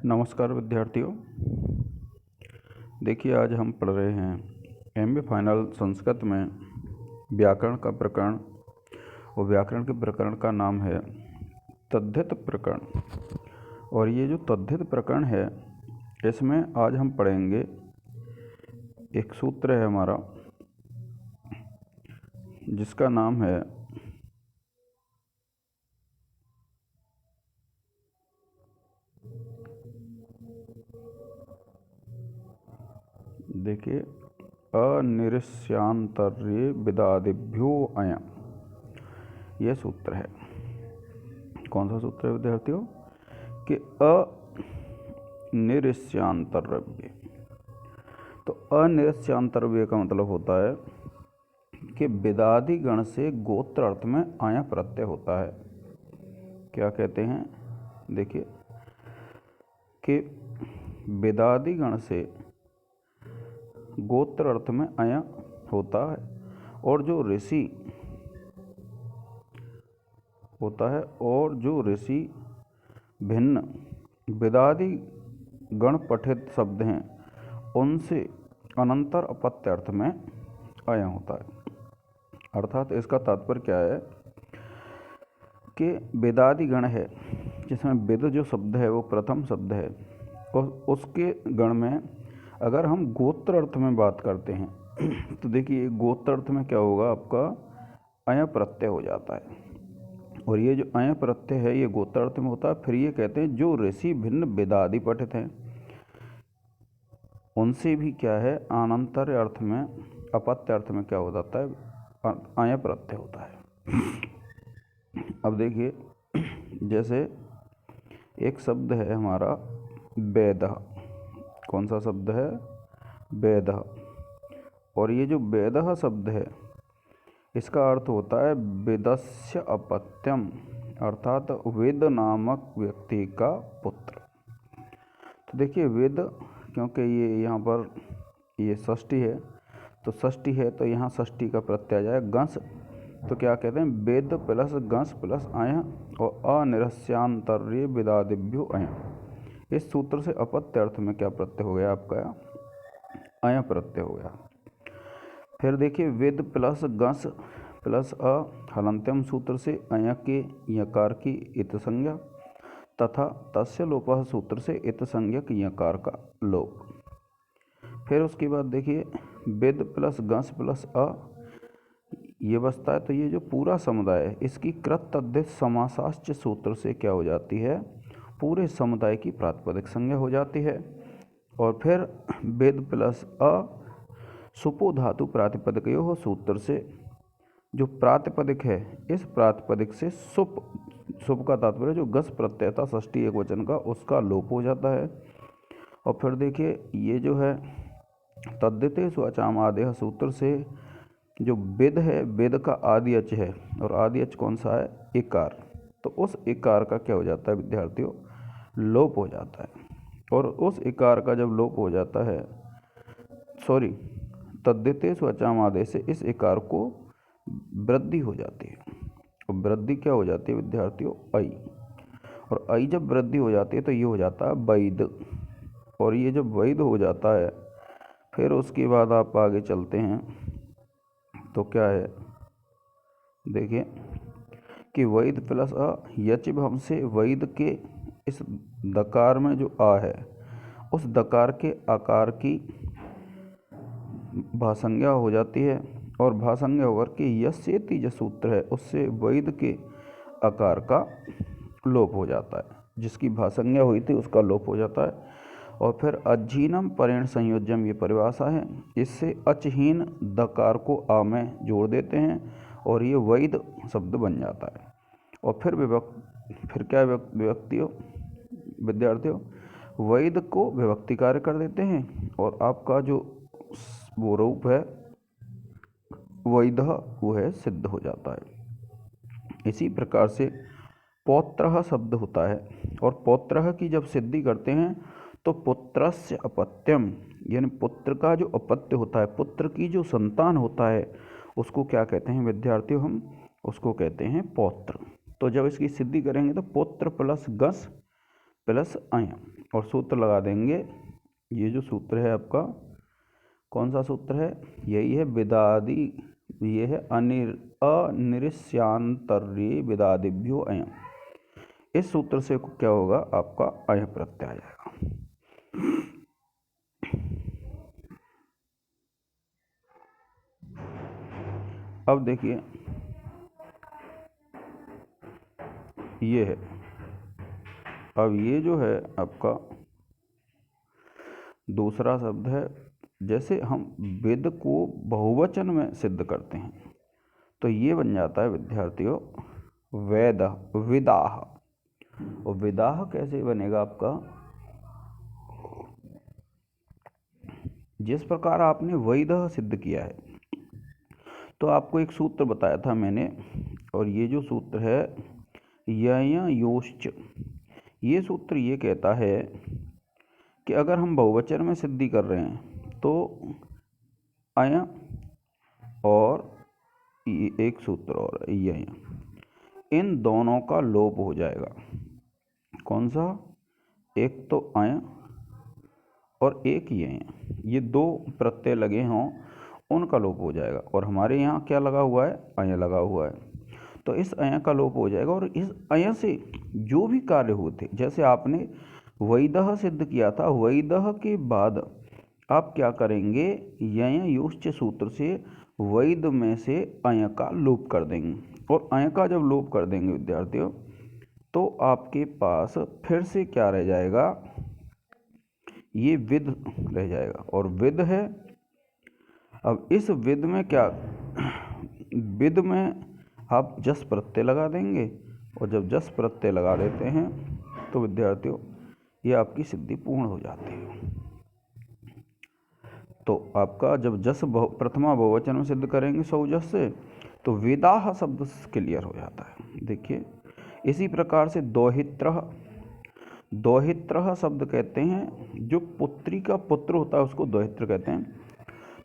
नमस्कार विद्यार्थियों। देखिए, आज हम पढ़ रहे हैं एमए फाइनल संस्कृत में व्याकरण का प्रकरण, और व्याकरण के प्रकरण का नाम है तद्धित प्रकरण। और ये जो तद्धित प्रकरण है, इसमें आज हम पढ़ेंगे एक सूत्र है हमारा, जिसका नाम है देखिए अनिर्स्यांतर्ये विदादिभ्यो अयम्। यह सूत्र है। कौन सा सूत्र है विद्यार्थियों? कि अनिर्स्यांतर्ये। तो अनिर्स्यांतर्ये का मतलब होता है कि विदादि गण से गोत्र अर्थ में आया प्रत्यय होता है। क्या कहते हैं? देखिए कि विदादि गण से गोत्र अर्थ में आया होता है, और जो ऋषि होता है, और जो ऋषि भिन्न विदादि गण पठित शब्द हैं, उनसे अनंतर अपत्य अर्थ में आया होता है। अर्थात इसका तात्पर्य क्या है कि वेदादि गण है, जिसमें वेद जो शब्द है वो प्रथम शब्द है, और उसके गण में अगर हम गोत्र अर्थ में बात करते हैं तो देखिए गोत्र अर्थ में क्या होगा, आपका अय प्रत्यय हो जाता है। और ये जो अय प्रत्यय है ये गोत्र अर्थ में होता है। फिर ये कहते हैं जो ऋषि भिन्न वेदादि पठित हैं, उनसे भी क्या है, अनंतर अर्थ में अपत्य अर्थ में क्या हो जाता है, अय प्रत्यय होता है। अब देखिए, जैसे एक शब्द है हमारा वेदः। कौन सा शब्द है? वेदः। और ये जो वेदः शब्द है, इसका अर्थ होता है वेदस्य अपत्यम, अर्थात वेद नामक व्यक्ति का पुत्र। तो देखिए वेद, क्योंकि ये यहाँ पर ये षष्ठी है, तो षष्ठी है तो यहाँ षष्ठी का प्रत्यय आ जाए गंस। तो क्या कहते हैं, वेद प्लस गंस प्लस अय, और अनिर्स्यांतर्ये विदादिभ्यो अय। इस सूत्र से अपत्य अर्थ में क्या प्रत्यय हो गया, आपका अय प्रत्यय हो गया। फिर देखिए वेद प्लस गंस प्लस अ हलंत्यम सूत्र से अय के यकार की इत संज्ञा, तथा तस्य लोपः सूत्र से इत संज्ञक यकार का लोप। फिर उसके बाद देखिए वेद प्लस गंस प्लस अ ये बचता है। तो ये जो पूरा समुदाय है, इसकी कृत तद्धित समासाश्च सूत्र से क्या हो जाती है, पूरे समुदाय की प्रातिपदिक संज्ञा हो जाती है। और फिर वेद प्लस अ सुपो धातु प्रातिपदिकयो हो सूत्र से जो प्रातिपदिक है, इस प्रातिपदिक से सुप, सुप का तात्पर्य जो गस प्रत्यय था षष्ठी एक वचन का, उसका लोप हो जाता है। और फिर देखिए ये जो है तद्धिते स्वचाम आदेह सूत्र से जो वेद है, वेद का आदि अच है, और आदि अच कौन सा है, इकार। तो उस इकार का क्या हो जाता है विद्यार्थियों, लोप हो जाता है। और उस इकार का जब लोप हो जाता है, तद्धिते स्वचाम आदेश से इस इकार को वृद्धि हो जाती है। और वृद्धि क्या हो जाती है विद्यार्थियों, आई। और आई जब वृद्धि हो जाती है तो ये हो जाता है वैद। और ये जब वैद हो जाता है, फिर उसके बाद आप आगे चलते हैं तो क्या है, देखिए कि वैद प्लस अ यच भम से वैद के इस दकार में जो आ है, उस दकार के आकार की भासंज्ञा हो जाती है। और भासंज्ञा होकर के यस्येति जो सूत्र है, उससे वैद के आकार का लोप हो जाता है। जिसकी भासंज्ञा हुई थी उसका लोप हो जाता है। और फिर अज्जीनम परेण संयोज्यम ये परिभाषा है, इससे अचहीन दकार को आ में जोड़ देते हैं, और ये वैद शब्द बन जाता है। और फिर क्या विभक्तियों विद्यार्थियों, वैद को विभक्ति कार्य कर देते हैं, और आपका जो वो रूप है वैदः, वो है सिद्ध हो जाता है। इसी प्रकार से पौत्रः शब्द होता है, और पौत्रः की जब सिद्धि करते हैं तो पुत्रस्य अपत्यम, यानी पुत्र का जो अपत्य होता है, पुत्र की जो संतान होता है, उसको क्या कहते हैं विद्यार्थियों, हम उसको कहते हैं पौत्र। तो जब इसकी सिद्धि करेंगे तो पुत्र प्लस गस प्लस अय, और सूत्र लगा देंगे। ये जो सूत्र है आपका कौन सा सूत्र है, यही है विदादि, ये है अनिर्स्यांतर्ये विदादिभ्यो अयम्। इस सूत्र से क्या होगा, आपका अय प्रत्यय आ जाएगा। अब देखिए ये है, अब ये जो है आपका दूसरा शब्द है। जैसे हम वेद को बहुवचन में सिद्ध करते हैं तो ये बन जाता है विद्यार्थियों वेद, विदाह। और विदाह कैसे बनेगा आपका, जिस प्रकार आपने वैदह सिद्ध किया है, तो आपको एक सूत्र बताया था मैंने, और ये जो सूत्र है योश्च, ये सूत्र ये कहता है कि अगर हम बहुवचन में सिद्धि कर रहे हैं तो अय और एक सूत्र और यय, इन दोनों का लोप हो जाएगा। कौन सा, एक तो अय और एक यय, ये दो प्रत्यय लगे हों उनका लोप हो जाएगा। और हमारे यहाँ क्या लगा हुआ है, अय लगा हुआ है, तो इस अय का लोप हो जाएगा। और इस अय से जो भी कार्य होते, जैसे आपने वैदह सिद्ध किया था, वैदह के बाद आप क्या करेंगे, यय योश्च सूत्र से वैद में से अय का लोप कर देंगे। और अय का जब लोप कर देंगे विद्यार्थियों, तो आपके पास फिर से क्या रह जाएगा, ये विद रह जाएगा। और विद है, अब इस विद में क्या, विद में आप जस प्रत्यय लगा देंगे, और जब जस प्रत्यय लगा देते हैं तो विद्यार्थियों ये आपकी सिद्धि पूर्ण हो जाती है। तो आपका जब जस प्रथमा बहुवचन में सिद्ध करेंगे सौजस से, तो विदाह शब्द क्लियर हो जाता है। देखिए इसी प्रकार से दोहित्रः, दोहित्रः शब्द कहते हैं, जो पुत्री का पुत्र होता है उसको दोहित्र कहते हैं।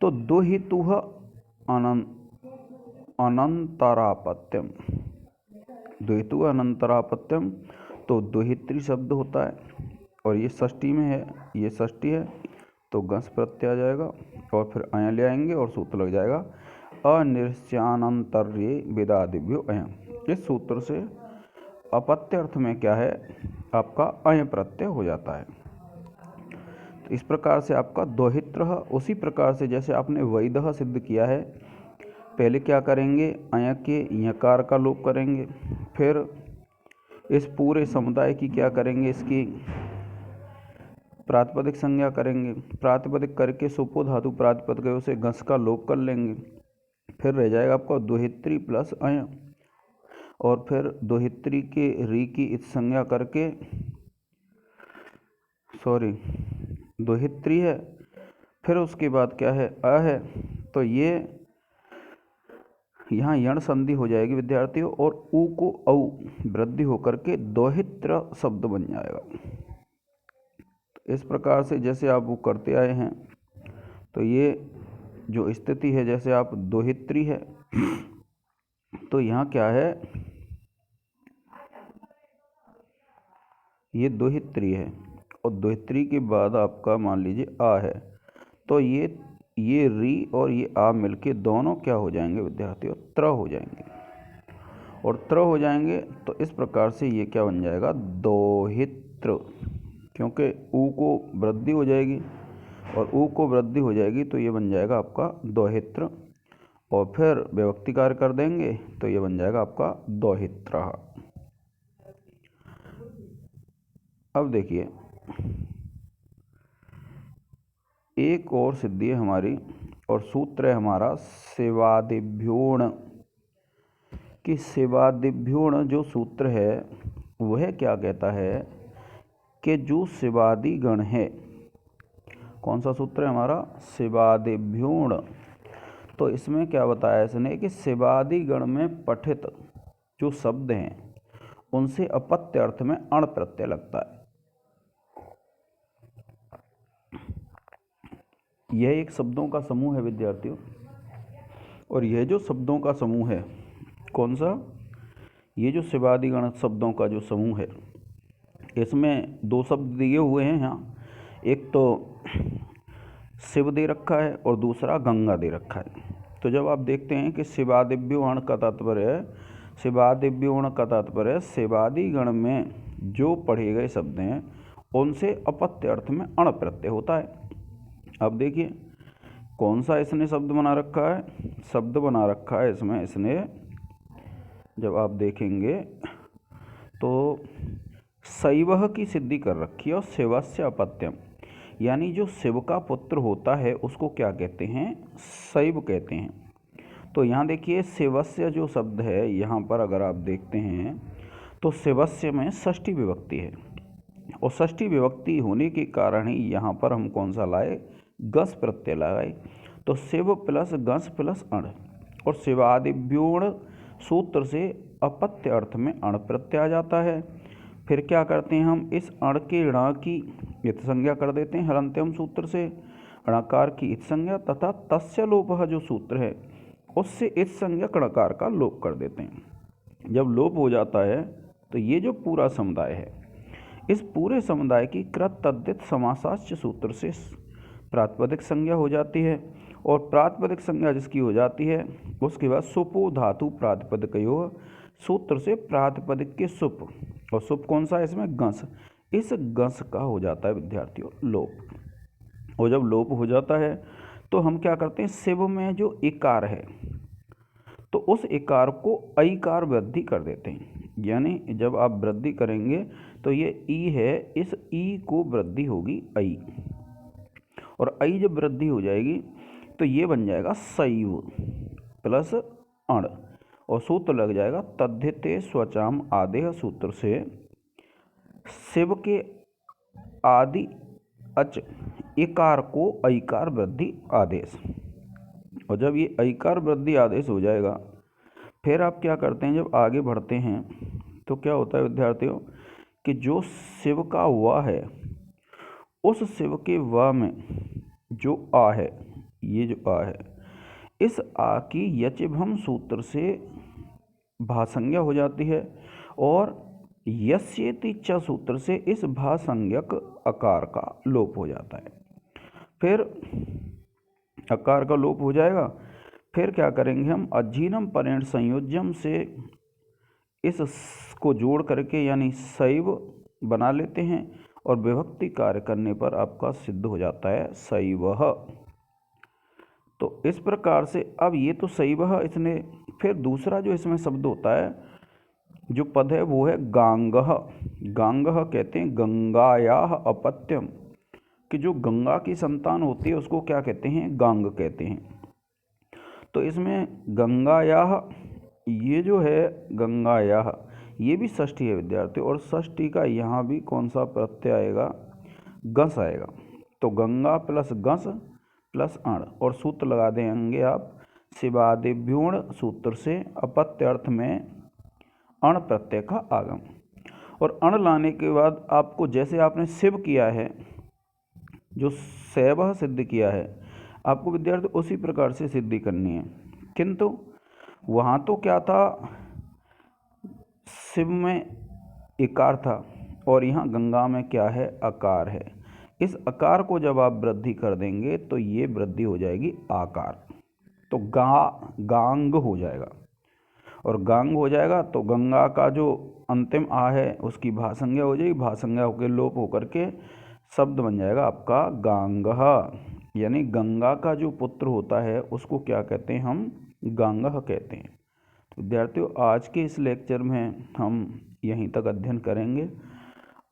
तो दोहितुः अनंतरापत्यम, दोहितुः अनंतरापत्यम, तो दोहित्री शब्द होता है, और ये षष्ठी में है, ये षष्ठी है, तो गंस प्रत्यय आ जाएगा, और फिर अय ले आएंगे और सूत्र लग जाएगा अनिर्स्यानंतर्ये वेदादिभ्यो अयम्। इस सूत्र से अपत्य अर्थ में क्या है, आपका अय प्रत्यय हो जाता है। तो इस प्रकार से आपका दोहित्रः, उसी प्रकार से जैसे आपने वैदह सिद्ध किया है, पहले क्या करेंगे, अय के यकार का लोप करेंगे, फिर इस पूरे समुदाय की क्या करेंगे, इसकी प्रातिपदिक संज्ञा करेंगे, प्रातिपदिक करके सुपो धातु प्रातिपदिक से घस का लोप कर लेंगे। फिर रह जाएगा आपका दोहित्री प्लस अय, और फिर दोहित्री के री की इत संज्ञा करके, सॉरी दोहित्री है, फिर उसके बाद क्या है, अ है, तो ये यहाँ यण संधि हो जाएगी विद्यार्थियों, और उ को औ वृद्धि होकर के दोहित्र शब्द बन जाएगा। इस प्रकार से जैसे आप वो करते आए हैं, तो ये जो स्थिति है, जैसे आप दोहित्री है, तो यहाँ क्या है, ये दोहित्री है, और दोहित्री के बाद आपका मान लीजिए आ है, तो ये री और ये आ मिलके दोनों क्या हो जाएंगे विद्यार्थियों, त्र हो जाएंगे। और त्र हो जाएंगे तो इस प्रकार से ये क्या बन जाएगा, दोहित्र, क्योंकि ऊ को वृद्धि हो जाएगी, और ऊ को वृद्धि हो जाएगी तो ये बन जाएगा आपका दोहित्र, और फिर विभक्ति कार्य कर देंगे तो ये बन जाएगा आपका दोहित्रः। अब देखिए एक और सिद्धि है हमारी, और सूत्र है हमारा सेवादिभ्योण, कि सेवादिभ्योण जो सूत्र है वह क्या कहता है कि जो सेवादि गण है, कौन सा सूत्र है हमारा, सेवादिभ्योण। तो इसमें क्या बताया इसने कि सेवादि गण में पठित जो शब्द हैं उनसे अपत्य अर्थ में अण प्रत्यय लगता है। यह एक शब्दों का समूह है विद्यार्थियों, और यह जो शब्दों का समूह है, कौन सा, ये जो सेवादिगण शब्दों का जो समूह है, इसमें दो शब्द दिए हुए हैं यहाँ, एक तो शिव दे रखा है और दूसरा गंगा दे रखा है। तो जब आप देखते हैं कि शिवादिव्योहण का तात्पर्य है, शिवादिव्योहण का तात्पर्य शिवादि गण में जो पढ़े गए शब्द हैं उनसे अपत्य अर्थ में अण प्रत्यय होता है। अब देखिए कौन सा इसने शब्द बना रखा है, शब्द बना रखा है इसमें इसने, जब आप देखेंगे तो शैवः की सिद्धि कर रखी है और शिवस्य अपत्यम, यानी जो शिव का पुत्र होता है उसको क्या कहते हैं, शैव कहते हैं। तो यहाँ देखिए शिवस्य जो शब्द है यहाँ पर अगर आप देखते हैं तो शिवस्य में षष्ठी विभक्ति है और षष्ठी विभक्ति होने के कारण ही यहाँ पर हम कौन सा लाए, गस प्रत्यय लगाए। तो शिव प्लस गस प्लस अण, और शिवादिव्योण सूत्र से अपत्य अर्थ में अण प्रत्यय आ जाता है। फिर क्या करते हैं हम, इस अण के ण की इत संज्ञा कर देते हैं हलन्त्यम सूत्र से, णकार की इत संज्ञा, तथा तस्य लोपः जो सूत्र है उससे इत संज्ञा णकार का लोप कर देते हैं। जब लोप हो जाता है तो ये जो पूरा समुदाय है, इस पूरे समुदाय की कृत तद्धित समासाच्य सूत्र से प्रातिपदिक संज्ञा हो जाती है, और प्रातिपदिक संज्ञा जिसकी हो जाती है उसके बाद सुपो धातु प्रातिपदिकयोः सूत्र से प्रातिपदिक के सुप, और सुप कौन सा है इसमें, गंस, इस गंस का हो जाता है विद्यार्थियों लोप। और जब लोप हो जाता है तो हम क्या करते हैं, शिव में जो इकार है तो उस इकार को ऐकार वृद्धि कर देते हैं, यानी जब आप वृद्धि करेंगे तो ये ई है, इस ई को वृद्धि होगी ऐ, और ऐ जब वृद्धि हो जाएगी तो ये बन जाएगा शैव प्लस अण, और सूत्र लग जाएगा तद्धिते स्वचाम आदेह सूत्र से शिव के आदि अच इकार को ऐकार वृद्धि आदेश। और जब ये ऐकार वृद्धि आदेश हो जाएगा फिर आप क्या करते हैं, जब आगे बढ़ते हैं तो क्या होता है विद्यार्थियों कि जो शिव का व है उस शिव के व में जो आ है, ये जो आ है, इस आ की यचिभम सूत्र से भासंज्ञा हो जाती है, और यस्येति च सूत्र से इस भासंज्ञक अकार का लोप हो जाता है। फिर अकार का लोप हो जाएगा, फिर क्या करेंगे हम, अजीनम परेण संयोज्यम से इसको जोड़ करके यानी शैव बना लेते हैं, और विभक्ति कार्य करने पर आपका सिद्ध हो जाता है शैवः। तो इस प्रकार से अब ये तो शैवः इसने, फिर दूसरा जो इसमें शब्द होता है जो पद है वो है गांगः। गांगः कहते हैं गंगायाः अपत्यम, कि जो गंगा की संतान होती है उसको क्या कहते हैं, गांग कहते हैं। तो इसमें गंगायाः, ये जो है गंगायाः, ये भी षष्ठी है विद्यार्थी, और षष्ठी का यहाँ भी कौन सा प्रत्यय आएगा, गस आएगा। तो गंगा प्लस गस प्लस अण, और सूत्र लगा देंगे आप शिवादिव्योण सूत्र से अपत्य अर्थ में अण प्रत्यय का आगम। और अण लाने के बाद आपको, जैसे आपने शिव किया है, जो शैवः सिद्ध किया है, आपको विद्यार्थी उसी प्रकार से सिद्धि करनी है। किंतु वहाँ तो क्या था, शिव में इकार था और यहाँ गंगा में क्या है, अकार है। इस अकार को जब आप वृद्धि कर देंगे तो ये वृद्धि हो जाएगी आकार, तो गांग हो जाएगा, और गांग हो जाएगा तो गंगा का जो अंतिम आ है उसकी भासंज्ञा हो जाएगी, भासंज्ञा होकर लोप होकर के शब्द बन जाएगा आपका गांगः, यानी गंगा का जो पुत्र होता है उसको क्या कहते हैं, हम गांगः कहते हैं। तो विद्यार्थियों आज के इस लेक्चर में हम यहीं तक अध्ययन करेंगे,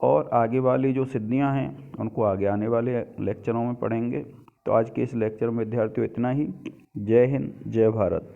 और आगे वाली जो सिद्धियां हैं उनको आगे आने वाले लेक्चरों में पढ़ेंगे। तो आज के इस लेक्चर में विद्यार्थियों इतना ही। जय हिंद, जय भारत।